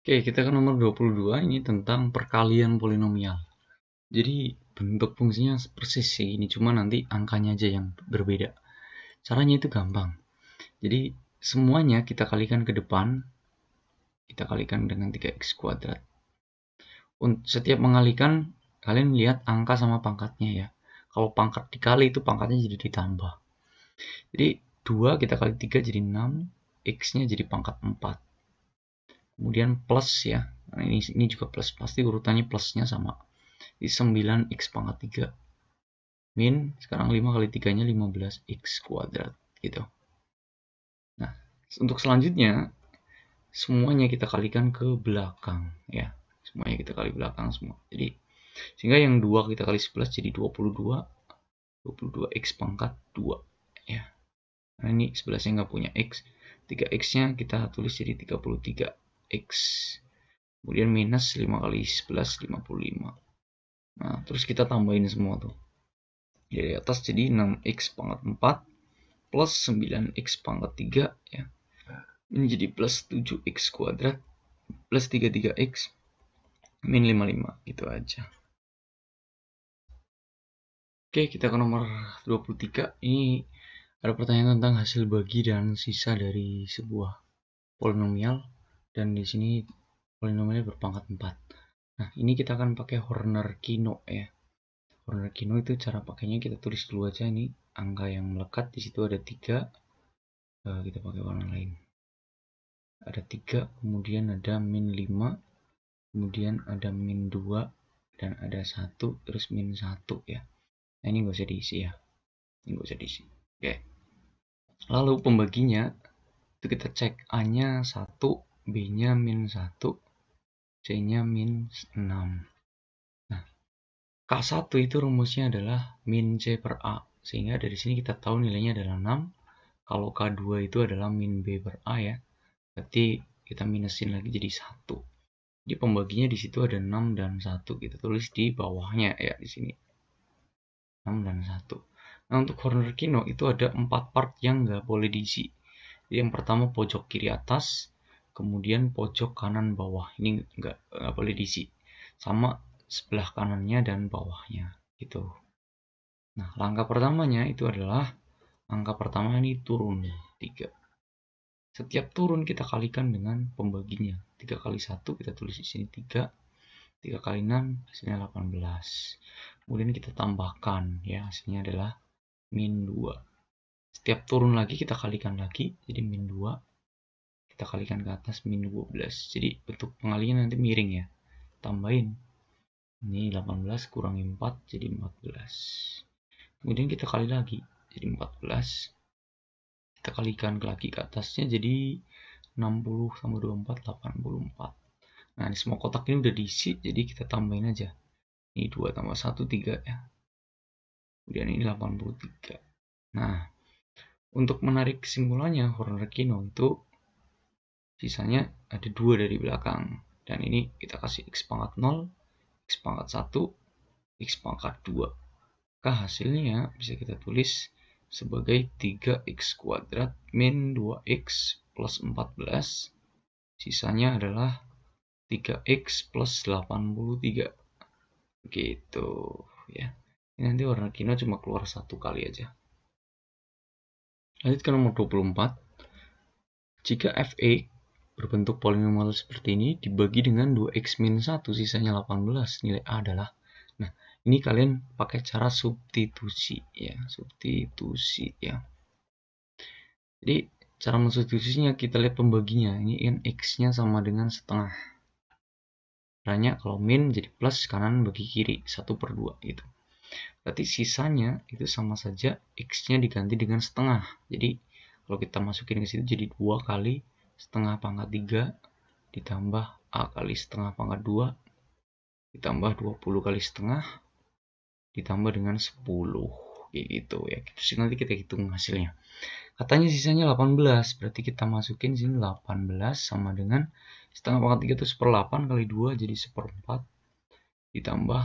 Oke, kita ke nomor 22, ini tentang perkalian polinomial. Jadi bentuk fungsinya persis sih ini, cuma nanti angkanya aja yang berbeda. Caranya itu gampang. Jadi semuanya kita kalikan ke depan, kita kalikan dengan 3x kuadrat. Setiap mengalikan, kalian lihat angka sama pangkatnya ya. Kalau pangkat dikali itu pangkatnya jadi ditambah. Jadi 2 kita kali 3 jadi 6, x-nya jadi pangkat 4. Kemudian plus ya. Nah, ini juga plus, pasti urutannya plusnya sama. Di 9x pangkat 3 min sekarang 5 kali 3 nya 15x kuadrat gitu. Nah, untuk selanjutnya semuanya kita kalikan ke belakang ya. Semuanya kita kali belakang semua. Jadi sehingga yang 2 kita kali 11 jadi 22x pangkat 2 ya. Nah, ini 11-nya nggak punya x. 3x-nya kita tulis jadi 33x. Kemudian minus 5 kali 11 55. Nah, terus kita tambahin semua tuh. Dari atas jadi 6x pangkat 4 plus 9x pangkat 3 ya. Ini jadi plus 7x kuadrat plus 33x min 55 gitu aja. Oke, kita ke nomor 23. Ini ada pertanyaan tentang hasil bagi dan sisa dari sebuah polinomial, dan di sini polinomialnya berpangkat 4. Nah, ini kita akan pakai Horner-Kino ya. Horner-Kino itu cara pakainya kita tulis dulu aja nih angka yang melekat. Di situ ada 3. Kita pakai warna lain. Ada 3, kemudian ada min 5, kemudian ada min 2, dan ada 1, terus min 1 ya. Nah, ini nggak usah diisi ya. Ini nggak usah diisi. Oke. Lalu pembaginya itu kita cek, A-nya 1, B-nya min 1, C-nya min 6. Nah, K1 itu rumusnya adalah min C per A. Sehingga dari sini kita tahu nilainya adalah 6. Kalau K2 itu adalah min B per A ya. Berarti kita minusin lagi jadi 1. Jadi pembaginya di situ ada 6 dan 1. Kita tulis di bawahnya ya di sini. 6 dan 1. Nah, untuk Horner-Kino itu ada 4 part yang nggak boleh diisi. Jadi yang pertama pojok kiri atas, kemudian pojok kanan bawah. Ini nggak boleh diisi. Sama sebelah kanannya dan bawahnya gitu. Nah, langkah pertamanya itu adalah angka pertama ini turun 3. Setiap turun kita kalikan dengan pembaginya. 3 kali 1 kita tulis di sini 3. 3 kali 6 hasilnya 18. Kemudian kita tambahkan ya, hasilnya adalah min 2. Setiap turun lagi kita kalikan lagi jadi min 2. Kita kalikan ke atas min 12. Jadi bentuk pengalian nanti miring ya. Tambahin. Ini 18 kurangi 4 jadi 14. Kemudian kita kali lagi jadi 14. Kita kalikan lagi ke atasnya jadi 60 sama 24 84. Nah, ini semua kotak ini udah diisi, jadi kita tambahin aja. Ini 2 tambah 1 3 ya. Kemudian ini 83. Nah, untuk menarik kesimpulannya Horner-Kino itu sisanya ada 2 dari belakang. Dan ini kita kasih x pangkat 0, x pangkat 1, x pangkat 2. Maka hasilnya bisa kita tulis sebagai 3x kuadrat min 2x plus 14. Sisanya adalah 3x plus 83. Gitu ya. Ini nanti Horner-Kino cuma keluar 1 kali aja. Lanjut ke nomor 24. Jika f(a) berbentuk polinomial seperti ini dibagi dengan 2x min 1 sisanya 18, nilai A adalah. Nah, ini kalian pakai cara substitusi ya, substitusi ya. Jadi cara mensubstitusinya kita lihat pembaginya. Ini x-nya sama dengan setengah. Caranya kalau min jadi plus kanan bagi kiri 1/2 gitu. Berarti sisanya itu sama saja x-nya diganti dengan setengah. Jadi kalau kita masukin ke situ jadi 2 kali setengah pangkat 3 ditambah A kali setengah pangkat 2 ditambah 20 kali setengah ditambah dengan 10 kayak gitu ya. Terus nanti kita hitung hasilnya. Katanya sisanya 18, berarti kita masukin sini 18 sama dengan setengah pangkat 3 itu 1/8 kali 2 jadi 1/4 ditambah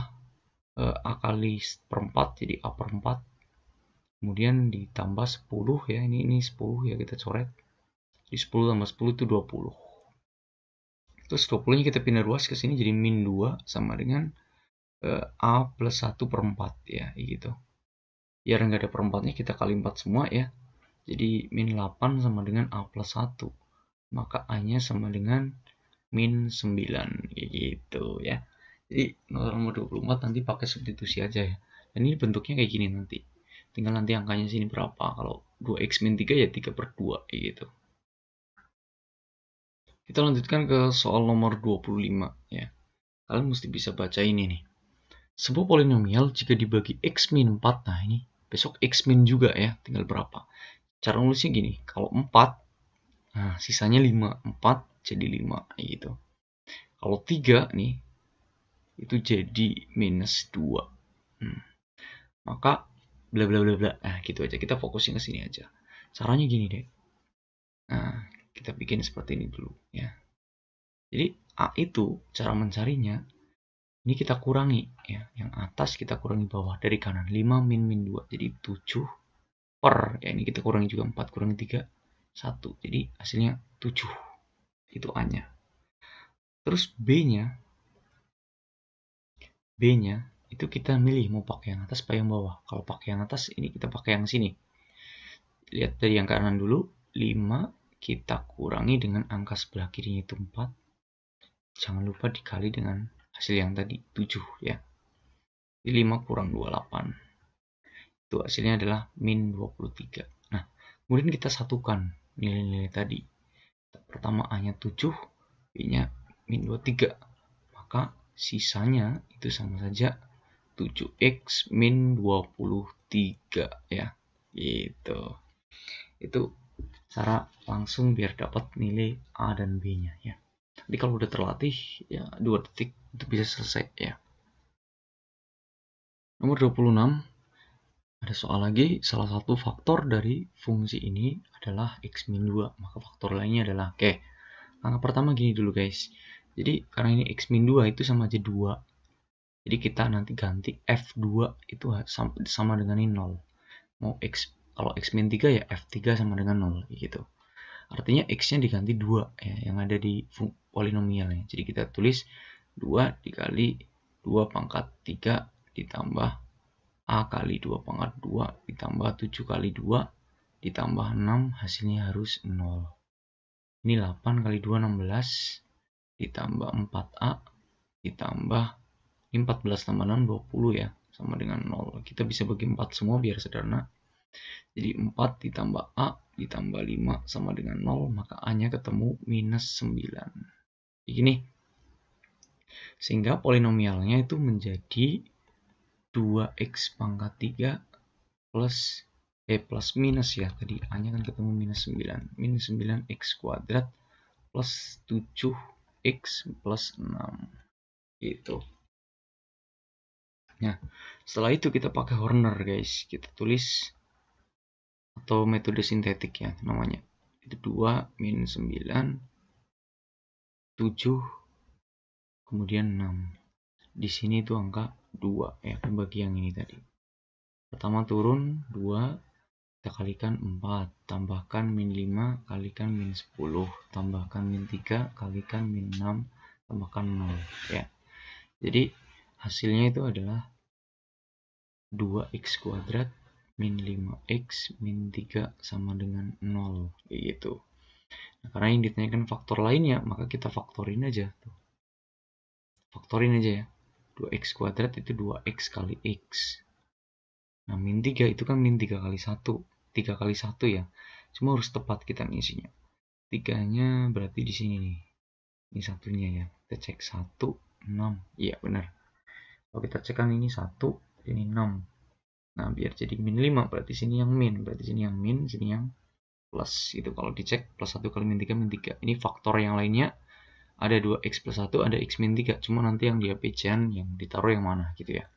A kali 1/4 jadi A per 4. Kemudian ditambah 10 ya, ini 10 ya kita coret. Jadi 10 tambah 10 itu 20. Terus 20 nya kita pindah ruas ke sini jadi min 2 sama dengan A plus 1 per 4 ya, gitu. Biar nggak ada perempatnya kita kali 4 semua ya. Jadi min 8 sama dengan A plus 1. Maka A nya sama dengan min 9 gitu ya. Jadi nomor 24 nanti pakai substitusi aja ya. Dan ini bentuknya kayak gini nanti. Tinggal nanti angkanya sini berapa. Kalau 2x min 3 ya 3 per 2 gitu. Kita lanjutkan ke soal nomor 25 ya. Kalian mesti bisa baca ini nih. Sebuah polinomial jika dibagi x min 4, nah ini besok x min juga ya, tinggal berapa. Cara nulisnya gini, kalau 4, nah sisanya 5, 4 jadi 5 gitu. Kalau 3 nih, itu jadi minus 2. Maka bla bla bla bla. Nah gitu aja, kita fokusin ke sini aja. Caranya gini deh. Nah, kita bikin seperti ini dulu ya. Jadi A itu cara mencarinya ini kita kurangi ya, yang atas kita kurangi bawah dari kanan 5 min min 2 jadi 7 per ya, ini kita kurangi juga 4 kurangi 3 1 jadi hasilnya 7 itu A nya. Terus B nya itu kita milih mau pakai yang atas apa yang bawah. Kalau pakai yang atas ini kita pakai yang sini, lihat dari yang kanan dulu 5 kita kurangi dengan angka sebelah kirinya itu 4, jangan lupa dikali dengan hasil yang tadi 7 ya. Jadi 5 kurang 28. Itu hasilnya adalah min 23. Nah, kemudian kita satukan nilai-nilai tadi. Pertama A-nya 7, B-nya min 23. Maka sisanya itu sama saja 7x min 23 ya. Gitu. Itu cara langsung biar dapat nilai A dan B-nya ya. Jadi kalau udah terlatih ya 2 detik itu bisa selesai ya. Nomor 26 ada soal lagi, salah satu faktor dari fungsi ini adalah x min 2, maka faktor lainnya adalah oke. Langkah pertama gini dulu guys. Jadi karena ini x min 2 itu sama aja 2. Jadi kita nanti ganti f2 itu sama dengan ini 0. Mau x, kalau x min 3 ya f3 sama dengan 0 gitu. Artinya x-nya diganti 2 ya, yang ada di polinomialnya. Jadi kita tulis 2 dikali 2 pangkat 3 ditambah A kali 2 pangkat 2 ditambah 7 kali 2 ditambah 6 hasilnya harus 0. Ini 8 kali 2 16 ditambah 4A ditambah 14 tambah 6 20 ya, sama dengan 0. Kita bisa bagi 4 semua biar sederhana. Jadi 4 ditambah A ditambah 5 sama dengan 0, maka A-nya ketemu minus 9. Begini. Sehingga polinomialnya itu menjadi 2x pangkat 3 plus minus ya. Tadi A-nya kan ketemu minus 9. Minus 9x kuadrat plus 7x plus 6. Gitu. Nah, setelah itu kita pakai Horner guys. Kita tulis atau metode sintetik ya namanya. Itu 2 min 9 7 kemudian 6. Di sini itu angka 2 ya, bagi yang ini tadi. Pertama turun 2 kita kalikan 4, tambahkan min 5 kalikan min 10, tambahkan min 3 kalikan min 6, tambahkan 0 ya. Jadi hasilnya itu adalah 2x kuadrat min 5x min 3 sama dengan 0 gitu. Nah, karena yang ditanyakan faktor lainnya, maka kita faktorin aja tuh. Faktorin aja ya. 2x kuadrat itu 2x kali x. Nah, min 3 itu kan min 3 kali 1. 3 kali 1 ya. Cuma harus tepat kita ngisinya. 3-nya berarti di sini nih. Ini satunya ya. Kita cek 1, 6. Iya benar. Kalau kita cek kan ini 1, ini 6. Nah, biar jadi min 5 berarti sini yang min. Berarti sini yang min, sini yang plus. Itu kalau dicek plus 1 kali min 3 min 3. Ini faktor yang lainnya. Ada 2x plus 1, ada x min 3. Cuma nanti yang di APC-an yang ditaruh yang mana gitu ya.